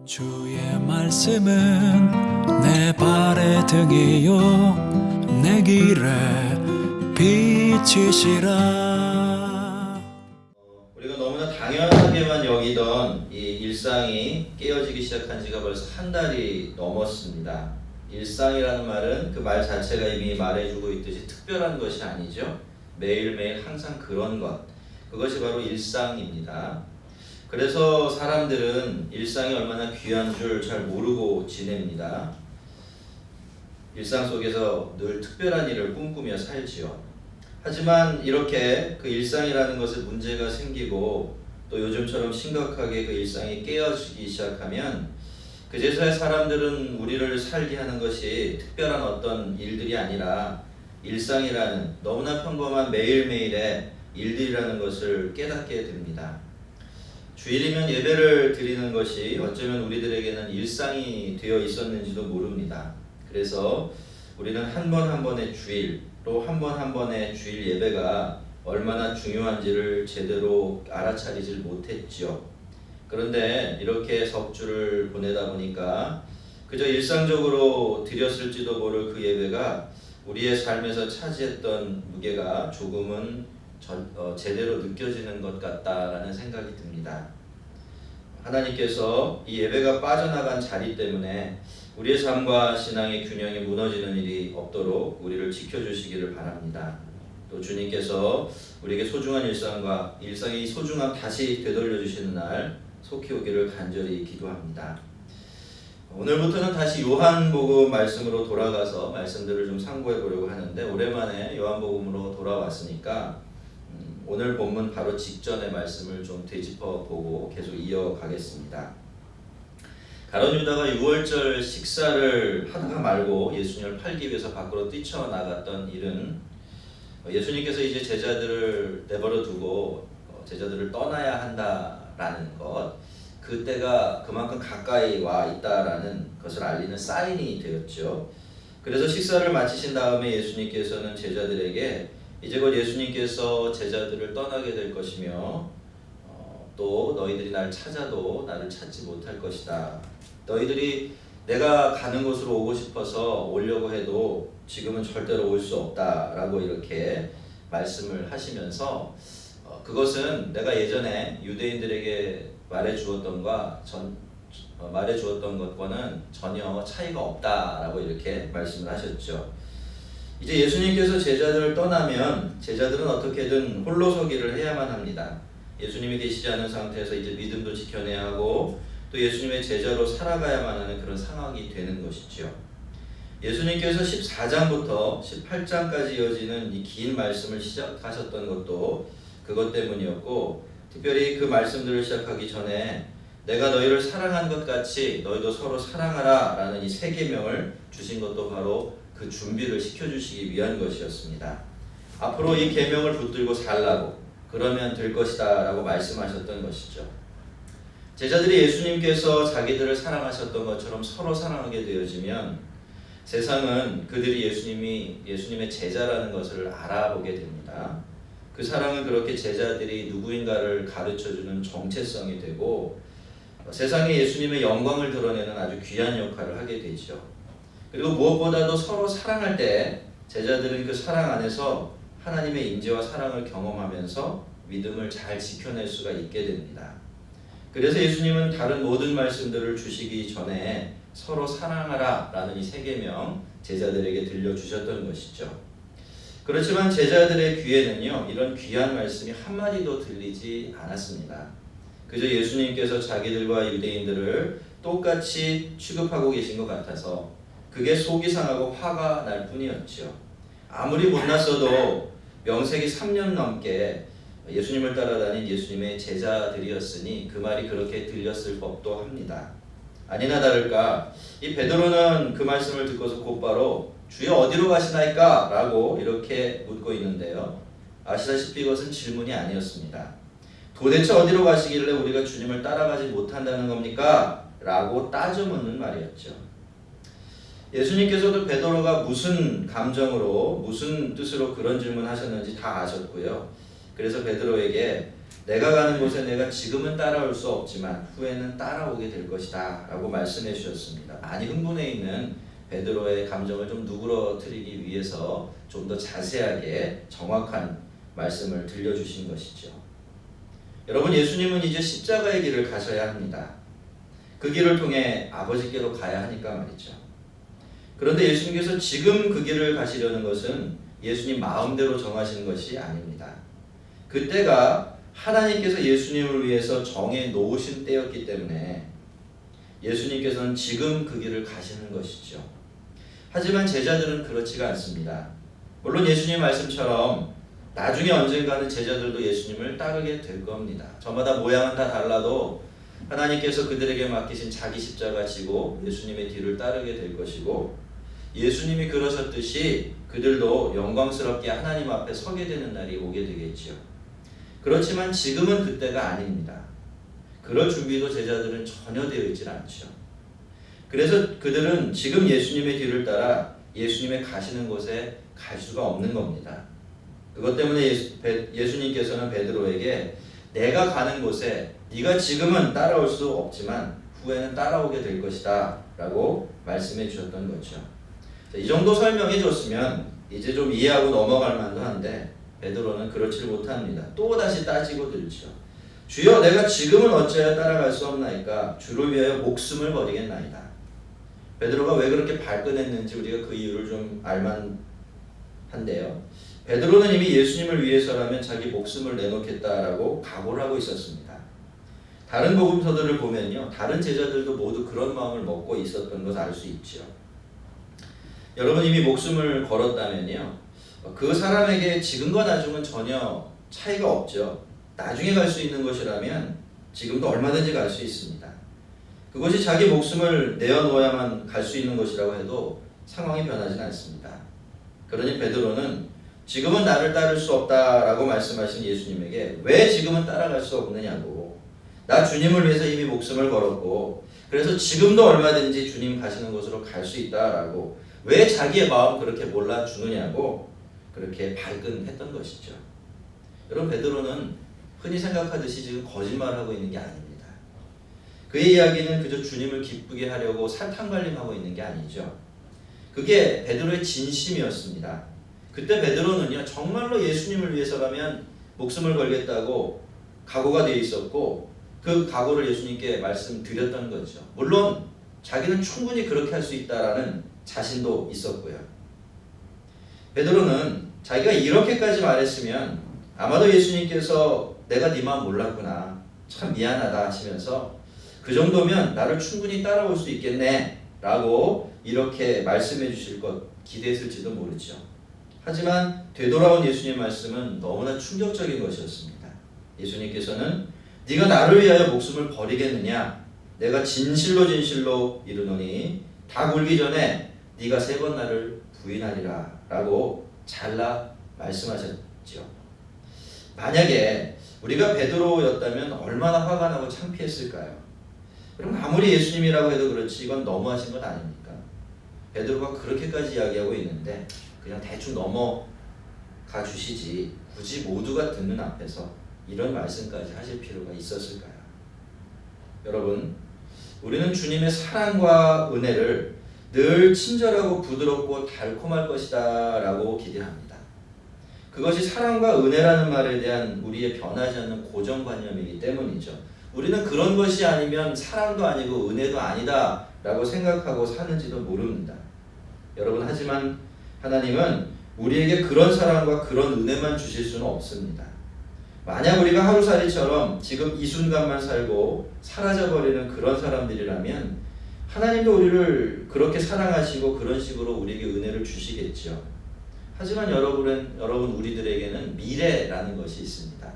주의 말씀은 내 발의 등이요 내 길에 빛이시라. 우리가 너무나 당연하게만 여기던 이 일상이 깨어지기 시작한 지가 벌써 한 달이 넘었습니다. 일상이라는 말은 그 말 자체가 이미 말해주고 있듯이 특별한 것이 아니죠. 매일매일 항상 그런 것, 그것이 바로 일상입니다. 그래서 사람들은 일상이 얼마나 귀한 줄 잘 모르고 지냅니다. 일상 속에서 늘 특별한 일을 꿈꾸며 살지요. 하지만 이렇게 그 일상이라는 것에 문제가 생기고 또 요즘처럼 심각하게 그 일상이 깨어지기 시작하면 그제서야 사람들은 우리를 살게 하는 것이 특별한 어떤 일들이 아니라 일상이라는 너무나 평범한 매일매일의 일들이라는 것을 깨닫게 됩니다. 주일이면 예배를 드리는 것이 어쩌면 우리들에게는 일상이 되어 있었는지도 모릅니다. 그래서 우리는 한 번 한 번의 주일, 또 한 번 한 번의 주일 예배가 얼마나 중요한지를 제대로 알아차리질 못했죠. 그런데 이렇게 석주를 보내다 보니까 그저 일상적으로 드렸을지도 모를 그 예배가 우리의 삶에서 차지했던 무게가 조금은 제대로 느껴지는 것 같다라는 생각이 듭니다. 하나님께서 이 예배가 빠져나간 자리 때문에 우리의 삶과 신앙의 균형이 무너지는 일이 없도록 우리를 지켜주시기를 바랍니다. 또 주님께서 우리에게 소중한 일상과 일상의 소중함 다시 되돌려주시는 날 속히 오기를 간절히 기도합니다. 오늘부터는 다시 요한복음 말씀으로 돌아가서 말씀들을 좀 상고해 보려고 하는데, 오랜만에 요한복음으로 돌아왔으니까 오늘 본문 바로 직전의 말씀을 좀 되짚어 보고 계속 이어가겠습니다. 가룟 유다가 6월절 식사를 하다가 말고 예수님을 팔기 위해서 밖으로 뛰쳐나갔던 일은 예수님께서 이제 제자들을 내버려 두고 제자들을 떠나야 한다라는 것, 그때가 그만큼 가까이 와 있다라는 것을 알리는 사인이 되었죠. 그래서 식사를 마치신 다음에 예수님께서는 제자들에게 이제 곧 예수님께서 제자들을 떠나게 될 것이며 또 너희들이 날 찾아도 나를 찾지 못할 것이다. 너희들이 내가 가는 곳으로 오고 싶어서 오려고 해도 지금은 절대로 올 수 없다라고 이렇게 말씀을 하시면서 그것은 내가 예전에 유대인들에게 말해주었던 것과는 전혀 차이가 없다라고 이렇게 말씀을 하셨죠. 이제 예수님께서 제자들을 떠나면 제자들은 어떻게든 홀로서기를 해야만 합니다. 예수님이 계시지 않은 상태에서 이제 믿음도 지켜내야 하고 또 예수님의 제자로 살아가야만 하는 그런 상황이 되는 것이죠. 예수님께서 14장부터 18장까지 이어지는 이 긴 말씀을 시작하셨던 것도 그것 때문이었고, 특별히 그 말씀들을 시작하기 전에 내가 너희를 사랑한 것 같이 너희도 서로 사랑하라 라는 이 세 계명을 주신 것도 바로 그 준비를 시켜주시기 위한 것이었습니다. 앞으로 이 계명을 붙들고 살라고, 그러면 될 것이다 라고 말씀하셨던 것이죠. 제자들이 예수님께서 자기들을 사랑하셨던 것처럼 서로 사랑하게 되어지면 세상은 그들이 예수님의 제자라는 것을 알아보게 됩니다. 그 사랑은 그렇게 제자들이 누구인가를 가르쳐주는 정체성이 되고 세상에 예수님의 영광을 드러내는 아주 귀한 역할을 하게 되죠. 그리고 무엇보다도 서로 사랑할 때 제자들은 그 사랑 안에서 하나님의 임재와 사랑을 경험하면서 믿음을 잘 지켜낼 수가 있게 됩니다. 그래서 예수님은 다른 모든 말씀들을 주시기 전에 서로 사랑하라 라는 이 세 계명 제자들에게 들려주셨던 것이죠. 그렇지만 제자들의 귀에는요, 이런 귀한 말씀이 한마디도 들리지 않았습니다. 그저 예수님께서 자기들과 유대인들을 똑같이 취급하고 계신 것 같아서 그게 속이 상하고 화가 날 뿐이었죠. 아무리 못났어도 명세기 3년 넘게 예수님을 따라다닌 예수님의 제자들이었으니 그 말이 그렇게 들렸을 법도 합니다. 아니나 다를까 이 베드로는 그 말씀을 듣고서 곧바로 주여 어디로 가시나이까? 라고 이렇게 묻고 있는데요. 아시다시피 이것은 질문이 아니었습니다. 도대체 어디로 가시길래 우리가 주님을 따라가지 못한다는 겁니까? 라고 따져 묻는 말이었죠. 예수님께서도 베드로가 무슨 감정으로 무슨 뜻으로 그런 질문을 하셨는지 다 아셨고요. 그래서 베드로에게 내가 가는 곳에 내가 지금은 따라올 수 없지만 후에는 따라오게 될 것이다 라고 말씀해 주셨습니다. 많이 흥분해 있는 베드로의 감정을 좀 누그러뜨리기 위해서 좀 더 자세하게 정확한 말씀을 들려주신 것이죠. 여러분, 예수님은 이제 십자가의 길을 가셔야 합니다. 그 길을 통해 아버지께로 가야 하니까 말이죠. 그런데 예수님께서 지금 그 길을 가시려는 것은 예수님 마음대로 정하신 것이 아닙니다. 그때가 하나님께서 예수님을 위해서 정해 놓으신 때였기 때문에 예수님께서는 지금 그 길을 가시는 것이죠. 하지만 제자들은 그렇지가 않습니다. 물론 예수님 말씀처럼 나중에 언젠가는 제자들도 예수님을 따르게 될 겁니다. 저마다 모양은 다 달라도 하나님께서 그들에게 맡기신 자기 십자가 지고 예수님의 뒤를 따르게 될 것이고, 예수님이 그러셨듯이 그들도 영광스럽게 하나님 앞에 서게 되는 날이 오게 되겠지요. 그렇지만 지금은 그때가 아닙니다. 그럴 준비도 제자들은 전혀 되어 있지 않죠. 그래서 그들은 지금 예수님의 뒤를 따라 예수님의 가시는 곳에 갈 수가 없는 겁니다. 그것 때문에 예수님께서는 베드로에게 내가 가는 곳에 네가 지금은 따라올 수 없지만 후에는 따라오게 될 것이다 라고 말씀해 주셨던 거죠. 이 정도 설명해 줬으면 이제 좀 이해하고 넘어갈 만도 한데 베드로는 그렇지 못합니다. 또 다시 따지고 들죠. 주여, 내가 지금은 어찌하여 따라갈 수 없나이까? 주를 위하여 목숨을 버리겠나이다. 베드로가 왜 그렇게 발끈했는지 우리가 그 이유를 좀 알만한데요. 베드로는 이미 예수님을 위해서라면 자기 목숨을 내놓겠다라고 각오를 하고 있었습니다. 다른 복음서들을 보면요, 다른 제자들도 모두 그런 마음을 먹고 있었던 것을 알 수 있죠. 여러분, 이미 목숨을 걸었다면요, 그 사람에게 지금과 나중은 전혀 차이가 없죠. 나중에 갈 수 있는 것이라면 지금도 얼마든지 갈 수 있습니다. 그것이 자기 목숨을 내어놓아야만 갈 수 있는 것이라고 해도 상황이 변하지는 않습니다. 그러니 베드로는 지금은 나를 따를 수 없다라고 말씀하신 예수님에게 왜 지금은 따라갈 수 없느냐고, 나 주님을 위해서 이미 목숨을 걸었고 그래서 지금도 얼마든지 주님 가시는 곳으로 갈 수 있다라고 왜 자기의 마음 그렇게 몰라주느냐고 그렇게 발끈했던 것이죠. 여러분, 베드로는 흔히 생각하듯이 지금 거짓말하고 있는 게 아닙니다. 그의 이야기는 그저 주님을 기쁘게 하려고 살탕발림하고 있는 게 아니죠. 그게 베드로의 진심이었습니다. 그때 베드로는요, 정말로 예수님을 위해서라면 목숨을 걸겠다고 각오가 되어 있었고 그 각오를 예수님께 말씀드렸던 거죠. 물론 자기는 충분히 그렇게 할 수 있다라는 자신도 있었고요. 베드로는 자기가 이렇게까지 말했으면 아마도 예수님께서 내가 네 마음 몰랐구나, 참 미안하다 하시면서 그 정도면 나를 충분히 따라올 수 있겠네 라고 이렇게 말씀해 주실 것 기대했을지도 모르죠. 하지만 되돌아온 예수님 말씀은 너무나 충격적인 것이었습니다. 예수님께서는 네가 나를 위하여 목숨을 버리겠느냐? 내가 진실로 진실로 이르노니 다 굴기 전에 네가 3번 나를 부인하리라 라고 잘라 말씀하셨죠. 만약에 우리가 베드로였다면 얼마나 화가 나고 창피했을까요? 그럼 아무리 예수님이라고 해도 그렇지 이건 너무하신 것 아닙니까? 베드로가 그렇게까지 이야기하고 있는데 그냥 대충 넘어가 주시지 굳이 모두가 듣는 앞에서 이런 말씀까지 하실 필요가 있었을까요? 여러분, 우리는 주님의 사랑과 은혜를 늘 친절하고 부드럽고 달콤할 것이다 라고 기대합니다. 그것이 사랑과 은혜라는 말에 대한 우리의 변하지 않는 고정관념이기 때문이죠. 우리는 그런 것이 아니면 사랑도 아니고 은혜도 아니다 라고 생각하고 사는지도 모릅니다. 여러분, 하지만 하나님은 우리에게 그런 사랑과 그런 은혜만 주실 수는 없습니다. 만약 우리가 하루살이처럼 지금 이 순간만 살고 사라져버리는 그런 사람들이라면 하나님도 우리를 그렇게 사랑하시고 그런 식으로 우리에게 은혜를 주시겠죠. 하지만 여러분 우리들에게는 미래라는 것이 있습니다.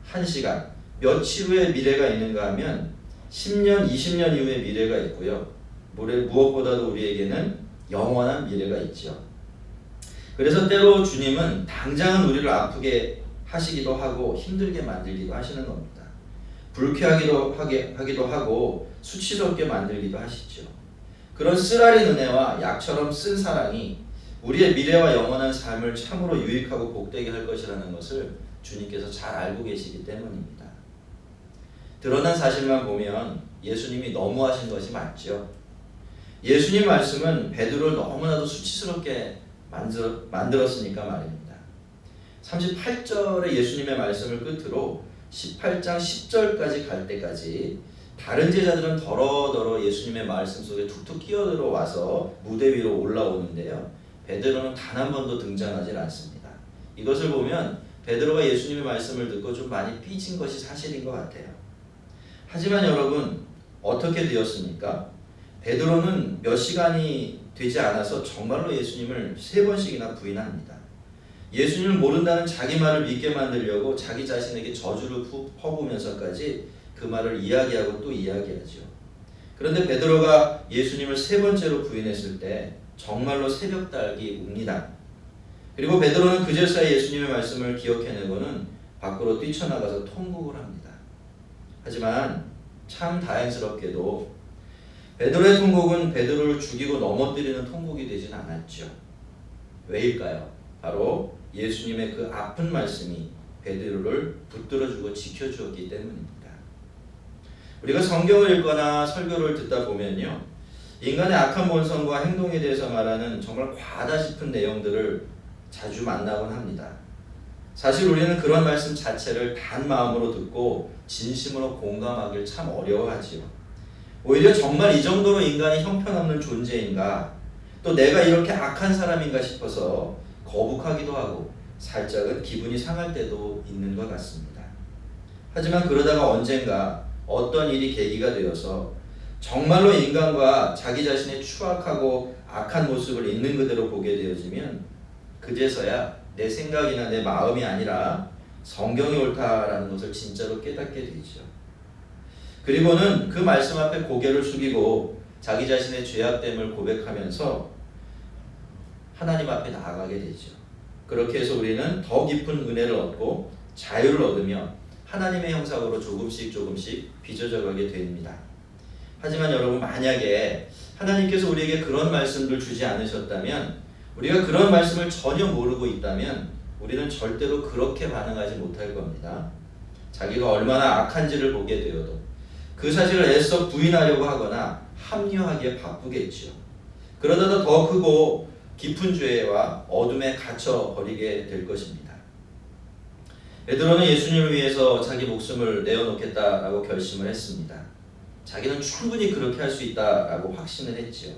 한 시간, 며칠 후의 미래가 있는가 하면 10년, 20년 이후의 미래가 있고요. 무엇보다도 우리에게는 영원한 미래가 있죠. 그래서 때로 주님은 당장은 우리를 아프게 하시기도 하고 힘들게 만들기도 하시는 겁니다. 불쾌하기도 하고 수치스럽게 만들기도 하시죠. 그런 쓰라린 은혜와 약처럼 쓴 사랑이 우리의 미래와 영원한 삶을 참으로 유익하고 복되게 할 것이라는 것을 주님께서 잘 알고 계시기 때문입니다. 드러난 사실만 보면 예수님이 너무하신 것이 맞죠. 예수님 말씀은 베드로를 너무나도 수치스럽게 만들었으니까 말입니다. 38절의 예수님의 말씀을 끝으로 18장 10절까지 갈 때까지 다른 제자들은 더러더러 예수님의 말씀 속에 툭툭 끼어들어와서 무대 위로 올라오는데요. 베드로는 단 한 번도 등장하지 않습니다. 이것을 보면 베드로가 예수님의 말씀을 듣고 좀 많이 삐진 것이 사실인 것 같아요. 하지만 여러분, 어떻게 되었습니까? 베드로는 몇 시간이 되지 않아서 정말로 예수님을 3번씩이나 부인합니다. 예수님을 모른다는 자기 말을 믿게 만들려고 자기 자신에게 저주를 퍼부으면서까지 그 말을 이야기하고 또 이야기하죠. 그런데 베드로가 예수님을 3번째로 부인했을 때 정말로 새벽닭이 웁니다. 그리고 베드로는 그제서야 예수님의 말씀을 기억해내고는 밖으로 뛰쳐나가서 통곡을 합니다. 하지만 참 다행스럽게도 베드로의 통곡은 베드로를 죽이고 넘어뜨리는 통곡이 되진 않았죠. 왜일까요? 바로 예수님의 그 아픈 말씀이 베드로를 붙들어주고 지켜주었기 때문입니다. 우리가 성경을 읽거나 설교를 듣다 보면요, 인간의 악한 본성과 행동에 대해서 말하는 정말 과하다 싶은 내용들을 자주 만나곤 합니다. 사실 우리는 그런 말씀 자체를 단 마음으로 듣고 진심으로 공감하길 참 어려워하지요. 오히려 정말 이 정도로 인간이 형편없는 존재인가, 또 내가 이렇게 악한 사람인가 싶어서 거북하기도 하고 살짝은 기분이 상할 때도 있는 것 같습니다. 하지만 그러다가 언젠가 어떤 일이 계기가 되어서 정말로 인간과 자기 자신의 추악하고 악한 모습을 있는 그대로 보게 되어지면 그제서야 내 생각이나 내 마음이 아니라 성경이 옳다라는 것을 진짜로 깨닫게 되죠. 그리고는 그 말씀 앞에 고개를 숙이고 자기 자신의 죄악됨을 고백하면서 하나님 앞에 나아가게 되죠. 그렇게 해서 우리는 더 깊은 은혜를 얻고 자유를 얻으며 하나님의 형상으로 조금씩 빚어져가게 됩니다. 하지만 여러분, 만약에 하나님께서 우리에게 그런 말씀을 주지 않으셨다면, 우리가 그런 말씀을 전혀 모르고 있다면 우리는 절대로 그렇게 반응하지 못할 겁니다. 자기가 얼마나 악한지를 보게 되어도 그 사실을 애써 부인하려고 하거나 합리화하기에 바쁘겠죠. 그러다가 더 크고 깊은 죄와 어둠에 갇혀 버리게 될 것입니다. 베드로는 예수님을 위해서 자기 목숨을 내어놓겠다라고 결심을 했습니다. 자기는 충분히 그렇게 할 수 있다라고 확신을 했지요.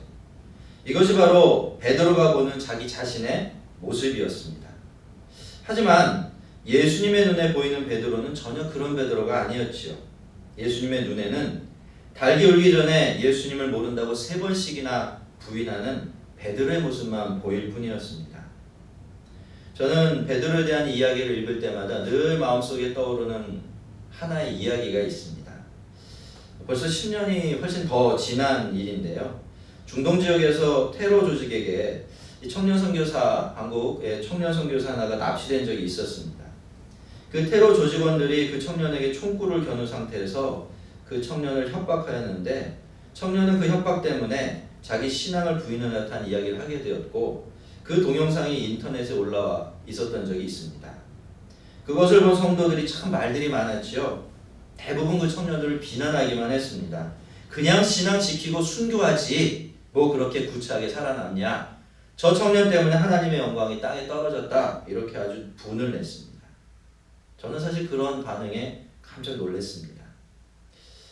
이것이 바로 베드로가 보는 자기 자신의 모습이었습니다. 하지만 예수님의 눈에 보이는 베드로는 전혀 그런 베드로가 아니었지요. 예수님의 눈에는 달기 울기 전에 예수님을 모른다고 3번씩이나 부인하는 베드로의 모습만 보일 뿐이었습니다. 저는 베드로에 대한 이야기를 읽을 때마다 늘 마음속에 떠오르는 하나의 이야기가 있습니다. 벌써 10년이 훨씬 더 지난 일인데요. 중동 지역에서 테러 조직에게 청년 선교사, 한국의 청년 선교사 하나가 납치된 적이 있었습니다. 그 테러 조직원들이 그 청년에게 총구를 겨눈 상태에서 그 청년을 협박하였는데, 청년은 그 협박 때문에 자기 신앙을 부인하는 듯한 이야기를 하게 되었고, 그 동영상이 인터넷에 올라와 있었던 적이 있습니다. 그것을 본 성도들이 참 말들이 많았죠. 대부분 그 청년들을 비난하기만 했습니다. 그냥 신앙 지키고 순교하지 뭐 그렇게 구차하게 살아남냐, 저 청년 때문에 하나님의 영광이 땅에 떨어졌다, 이렇게 아주 분을 냈습니다. 저는 사실 그런 반응에 깜짝 놀랐습니다.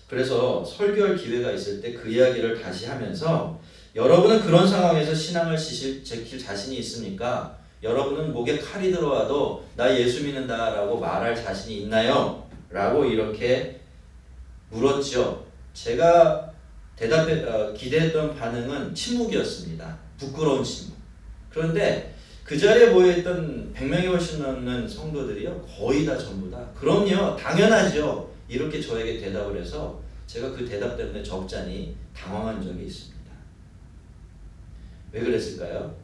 그래서 설교할 기회가 있을 때 그 이야기를 다시 하면서, 여러분은 그런 상황에서 신앙을 지킬 자신이 있습니까? 여러분은 목에 칼이 들어와도 나 예수 믿는다 라고 말할 자신이 있나요? 라고 이렇게 물었죠. 제가 기대했던 반응은 침묵이었습니다. 부끄러운 침묵. 그런데 그 자리에 모여있던 100명이 훨씬 넘는 성도들이요, 거의 다 전부 다 그럼요, 당연하죠, 이렇게 저에게 대답을 해서 제가 그 대답 때문에 적잖이 당황한 적이 있습니다. 왜 그랬을까요?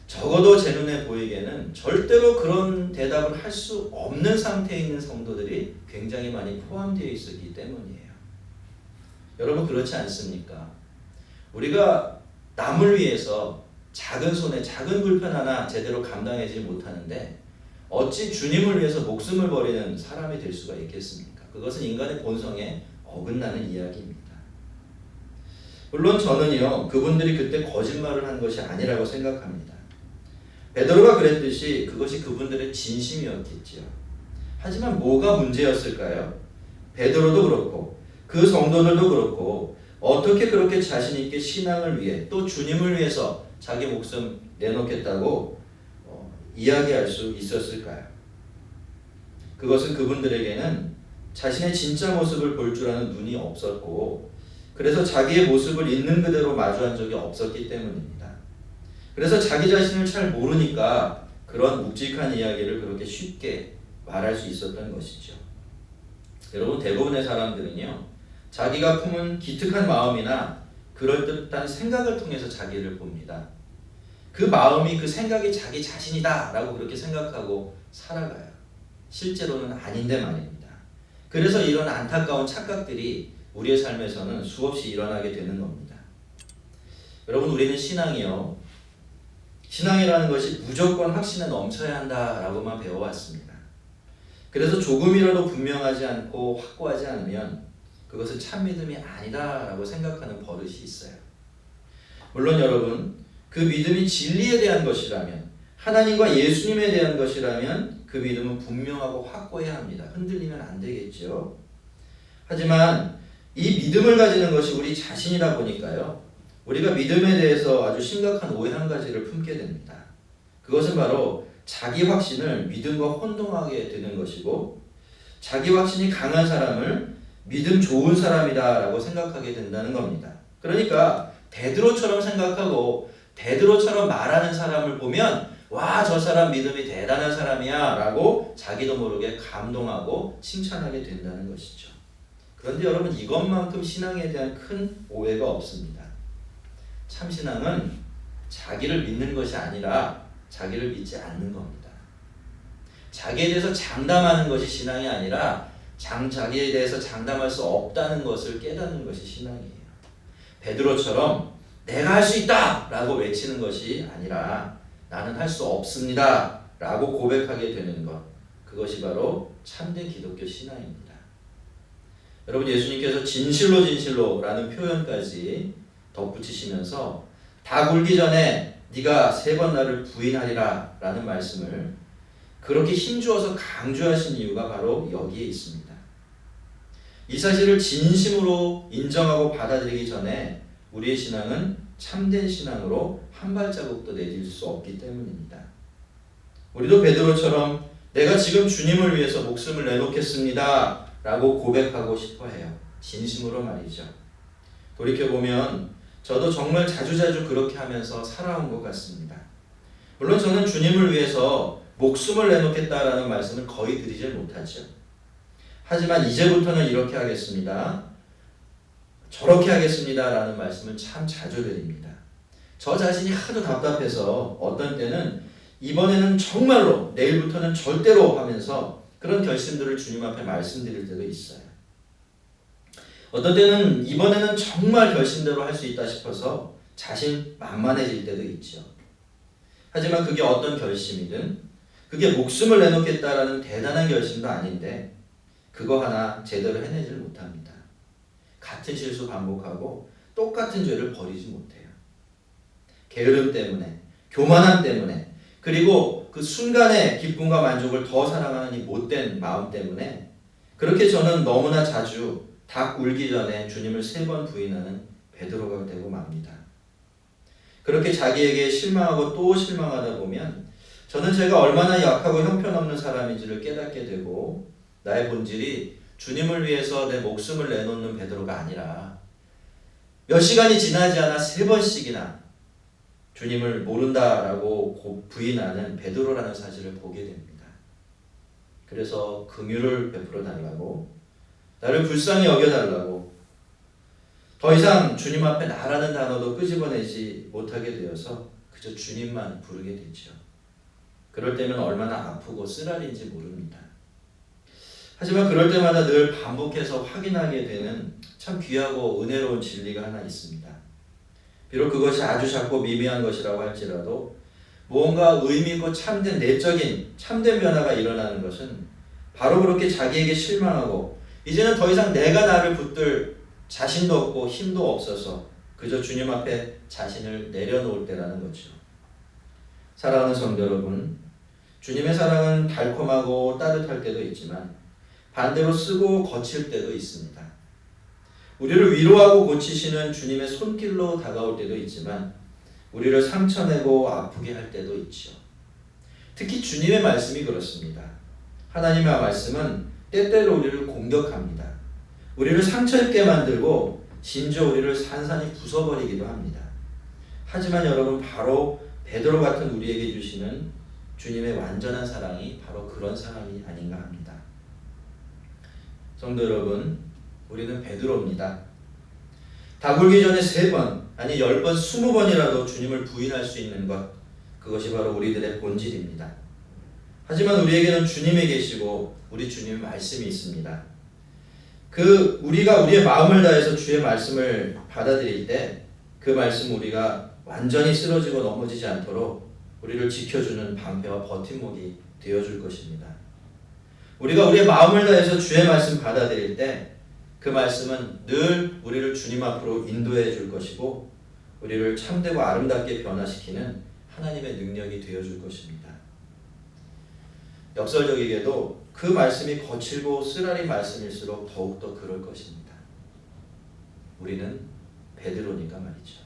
적어도 제 눈에 보이기에는 절대로 그런 대답을 할 수 없는 상태에 있는 성도들이 굉장히 많이 포함되어 있었기 때문이에요. 여러분, 그렇지 않습니까? 우리가 남을 위해서 작은 손에 작은 불편 하나 제대로 감당하지 못하는데 어찌 주님을 위해서 목숨을 버리는 사람이 될 수가 있겠습니까? 그것은 인간의 본성에 어긋나는 이야기입니다. 물론 저는요, 그분들이 그때 거짓말을 한 것이 아니라고 생각합니다. 베드로가 그랬듯이 그것이 그분들의 진심이었겠지요. 하지만 뭐가 문제였을까요? 베드로도 그렇고 그 성도들도 그렇고 어떻게 그렇게 자신 있게 신앙을 위해 또 주님을 위해서 자기 목숨 내놓겠다고 이야기할 수 있었을까요? 그것은 그분들에게는 자신의 진짜 모습을 볼 줄 아는 눈이 없었고 그래서 자기의 모습을 있는 그대로 마주한 적이 없었기 때문입니다. 그래서 자기 자신을 잘 모르니까 그런 묵직한 이야기를 그렇게 쉽게 말할 수 있었던 것이죠. 여러분, 대부분의 사람들은요, 자기가 품은 기특한 마음이나 그럴듯한 생각을 통해서 자기를 봅니다. 그 마음이 그 생각이 자기 자신이다 라고 그렇게 생각하고 살아가요. 실제로는 아닌데 말입니다. 그래서 이런 안타까운 착각들이 우리의 삶에서는 수없이 일어나게 되는 겁니다. 여러분, 우리는 신앙이라는 것이 무조건 확신에 넘쳐야 한다라고만 배워왔습니다. 그래서 조금이라도 분명하지 않고 확고하지 않으면 그것은 참 믿음이 아니다라고 생각하는 버릇이 있어요. 물론 여러분, 그 믿음이 진리에 대한 것이라면, 하나님과 예수님에 대한 것이라면 그 믿음은 분명하고 확고해야 합니다. 흔들리면 안 되겠죠. 하지만 이 믿음을 가지는 것이 우리 자신이다 보니까요, 우리가 믿음에 대해서 아주 심각한 오해 한 가지를 품게 됩니다. 그것은 바로 자기 확신을 믿음과 혼동하게 되는 것이고, 자기 확신이 강한 사람을 믿음 좋은 사람이다 라고 생각하게 된다는 겁니다. 그러니까 베드로처럼 생각하고 베드로처럼 말하는 사람을 보면 와, 저 사람 믿음이 대단한 사람이야 라고 자기도 모르게 감동하고 칭찬하게 된다는 것이죠. 그런데 여러분, 이것만큼 신앙에 대한 큰 오해가 없습니다. 참 신앙은 자기를 믿는 것이 아니라 자기를 믿지 않는 겁니다. 자기에 대해서 장담하는 것이 신앙이 아니라 자기에 대해서 장담할 수 없다는 것을 깨닫는 것이 신앙이에요. 베드로처럼 내가 할 수 있다 라고 외치는 것이 아니라 나는 할 수 없습니다 라고 고백하게 되는 것, 그것이 바로 참된 기독교 신앙입니다. 여러분, 예수님께서 진실로 진실로 라는 표현까지 덧붙이시면서 다 굴기 전에 네가 3번 나를 부인하리라 라는 말씀을 그렇게 힘주어서 강조하신 이유가 바로 여기에 있습니다. 이 사실을 진심으로 인정하고 받아들이기 전에 우리의 신앙은 참된 신앙으로 한 발자국도 내딜 수 없기 때문입니다. 우리도 베드로처럼 내가 지금 주님을 위해서 목숨을 내놓겠습니다 라고 고백하고 싶어 해요. 진심으로 말이죠. 돌이켜보면 저도 정말 자주자주 그렇게 하면서 살아온 것 같습니다. 물론 저는 주님을 위해서 목숨을 내놓겠다라는 말씀을 거의 드리질 못하죠. 하지만 이제부터는 이렇게 하겠습니다, 저렇게 하겠습니다 라는 말씀을 참 자주 드립니다. 저 자신이 하도 답답해서 어떤 때는 이번에는 정말로, 내일부터는 절대로 하면서 그런 결심들을 주님 앞에 말씀드릴 때도 있어요. 어떤 때는 이번에는 정말 결심대로 할 수 있다 싶어서 자신 만만해질 때도 있죠. 하지만 그게 어떤 결심이든 그게 목숨을 내놓겠다라는 대단한 결심도 아닌데 그거 하나 제대로 해내질 못합니다. 같은 실수 반복하고 똑같은 죄를 버리지 못해요. 게으름 때문에, 교만함 때문에, 그리고 그 순간의 기쁨과 만족을 더 사랑하는 이 못된 마음 때문에 그렇게 저는 너무나 자주 닭 울기 전에 주님을 3번 부인하는 베드로가 되고 맙니다. 그렇게 자기에게 실망하고 또 실망하다 보면 저는 제가 얼마나 약하고 형편없는 사람인지를 깨닫게 되고 나의 본질이 주님을 위해서 내 목숨을 내놓는 베드로가 아니라 몇 시간이 지나지 않아 3번씩이나 주님을 모른다라고 부인하는 베드로라는 사실을 보게 됩니다. 그래서 긍휼을 베풀어 달라고, 나를 불쌍히 여겨달라고, 더 이상 주님 앞에 나라는 단어도 끄집어내지 못하게 되어서 그저 주님만 부르게 되죠. 그럴 때면 얼마나 아프고 쓰라린지 모릅니다. 하지만 그럴 때마다 늘 반복해서 확인하게 되는 참 귀하고 은혜로운 진리가 하나 있습니다. 비록 그것이 아주 작고 미미한 것이라고 할지라도 무언가 의미있고 참된 내적인 참된 변화가 일어나는 것은 바로 그렇게 자기에게 실망하고 이제는 더 이상 내가 나를 붙들 자신도 없고 힘도 없어서 그저 주님 앞에 자신을 내려놓을 때라는 거죠. 사랑하는 성도 여러분, 주님의 사랑은 달콤하고 따뜻할 때도 있지만 반대로 쓰고 거칠 때도 있습니다. 우리를 위로하고 고치시는 주님의 손길로 다가올 때도 있지만 우리를 상처내고 아프게 할 때도 있죠. 특히 주님의 말씀이 그렇습니다. 하나님의 말씀은 때때로 우리를 공격합니다. 우리를 상처 입게 만들고 심지어 우리를 산산이 부숴버리기도 합니다. 하지만 여러분, 바로 베드로 같은 우리에게 주시는 주님의 완전한 사랑이 바로 그런 사랑이 아닌가 합니다. 성도 여러분, 우리는 베드로입니다. 다 굴기 전에 3번, 아니 10번, 20번이라도 주님을 부인할 수 있는 것, 그것이 바로 우리들의 본질입니다. 하지만 우리에게는 주님이 계시고 우리 주님의 말씀이 있습니다. 우리가 우리의 마음을 다해서 주의 말씀을 받아들일 때 그 말씀 우리가 완전히 쓰러지고 넘어지지 않도록 우리를 지켜주는 방패와 버팀목이 되어줄 것입니다. 우리가 우리의 마음을 다해서 주의 말씀 받아들일 때 그 말씀은 늘 우리를 주님 앞으로 인도해 줄 것이고 우리를 참되고 아름답게 변화시키는 하나님의 능력이 되어줄 것입니다. 역설적이게도 그 말씀이 거칠고 쓰라린 말씀일수록 더욱더 그럴 것입니다. 우리는 베드로니까 말이죠.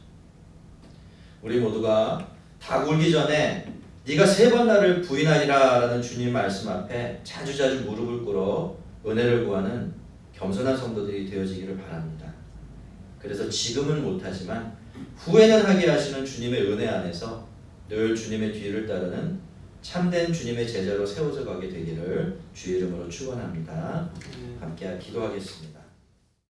우리 모두가 다 굴기 전에 네가 3번 나를 부인하리라 라는 주님 말씀 앞에 자주자주 무릎을 꿇어 은혜를 구하는 겸손한 성도들이 되어지기를 바랍니다. 그래서 지금은 못하지만 후에는 하게 하시는 주님의 은혜 안에서 늘 주님의 뒤를 따르는 참된 주님의 제자로 세워져 가게 되기를 주의 이름으로 축원합니다. 함께 기도하겠습니다.